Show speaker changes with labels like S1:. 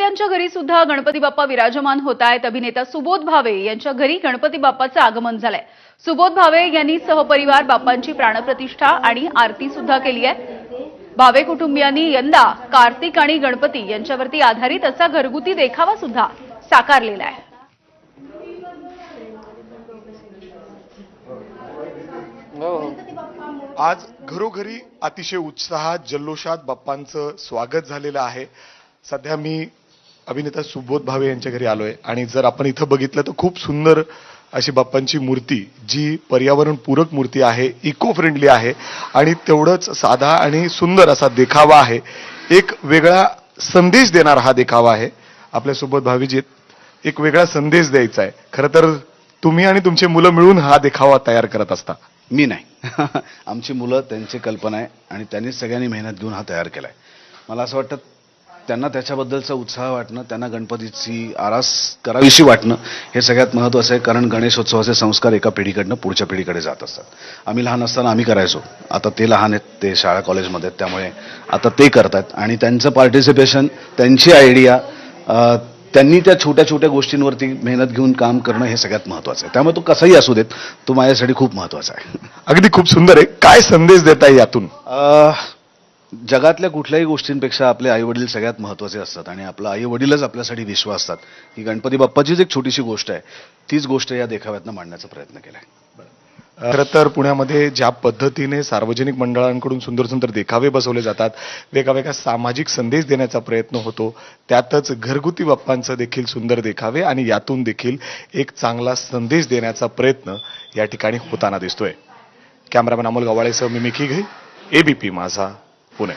S1: यांच्या घरी सुद्धा गणपती बाप्पा विराजमान होत आहेत। अभिनेता सुबोध भावे यांच्या घरी गणपती बाप्पाचं आगमन झालंय। सुबोध भावे यांनी सहपरिवार बाप्पांची प्राणप्रतिष्ठा आणि आरती सुद्धा केली आहे। भावे कुटुंबियांनी यंदा कार्तिक आणि गणपती यांच्यावरती आधारित असा घरगुती देखावा सुद्धा साकारलेला आहे।
S2: आज घरोघरी अतिशय उत्साहात जल्लोषात बाप्पांचं स्वागत झालेलं आहे। सध्या मी अभिनेता सुबोध भावे यांच्या घरी आलोय आणि जर आपण इथं बघितलं तर खूप सुंदर अशी बाप्पांची मूर्ती, जी पर्यावरणपूरक मूर्ती आहे, इको फ्रेंडली आहे आणि तेवढंच साधा आणि सुंदर असा देखावा आहे। एक वेगळा संदेश देणारा हा देखावा आहे। आपल्या सुबोध भावेजीत एक वेगळा संदेश द्यायचा आहे। खरं तर तुम्ही आणि तुमची मुलं मिळून हा देखावा तयार करत असता।
S3: मी नाही आमची मुलं, त्यांची कल्पना आहे आणि त्यांनीच सगळ्यांनी मेहनत घेऊन हा तयार केलाय। मला असं वाटतं त्यांना त्याच्याबद्दलचा उत्साह वाटणं, त्यांना गणपतीची आरास करावीशी वाटणं हे सगळ्यात महत्त्वाचं आहे। कारण गणेशोत्सवाचे संस्कार एका पिढीकडनं पुढच्या पिढीकडे जात असतात। आम्ही लहान असताना आम्ही करायचो, आता ते लहान आहेत, ते शाळा कॉलेजमध्ये आहेत, त्यामुळे आता ते करतात आणि त्यांचं पार्टिसिपेशन, त्यांची आयडिया, त्यांनी त्या छोट्या छोट्या गोष्टींवरती मेहनत घेऊन काम करणं हे सगळ्यात महत्त्वाचं आहे। त्यामुळे तो कसाही असू देत, तो माझ्यासाठी खूप महत्त्वाचा आहे।
S2: अगदी खूप सुंदर आहे। काय संदेश देताय यातून?
S3: जगातल्या कुठल्याही गोष्टींपेक्षा आपले आई वडील सगळ्यात महत्त्वाचे असतात आणि आपला आई वडीलच आपल्यासाठी विश्व असतात। ही गणपती बाप्पाचीच एक छोटीशी गोष्ट आहे, तीच गोष्ट या देखाव्यातनं मांडण्याचा प्रयत्न केलाय।
S2: खरं तर पुण्यामध्ये ज्या पद्धतीने सार्वजनिक मंडळांकडून सुंदर सुंदर देखावे बसवले जातात, वेगवेगळा सामाजिक संदेश देण्याचा प्रयत्न होतो, त्यातच घरगुती बाप्पांचं देखील सुंदर देखावे आणि यातून देखील एक चांगला संदेश देण्याचा प्रयत्न या ठिकाणी होताना दिसतोय। कॅमेरामॅन अमोल गवाळेसह मी मिकी घई, एबीपी माझा, पुणे।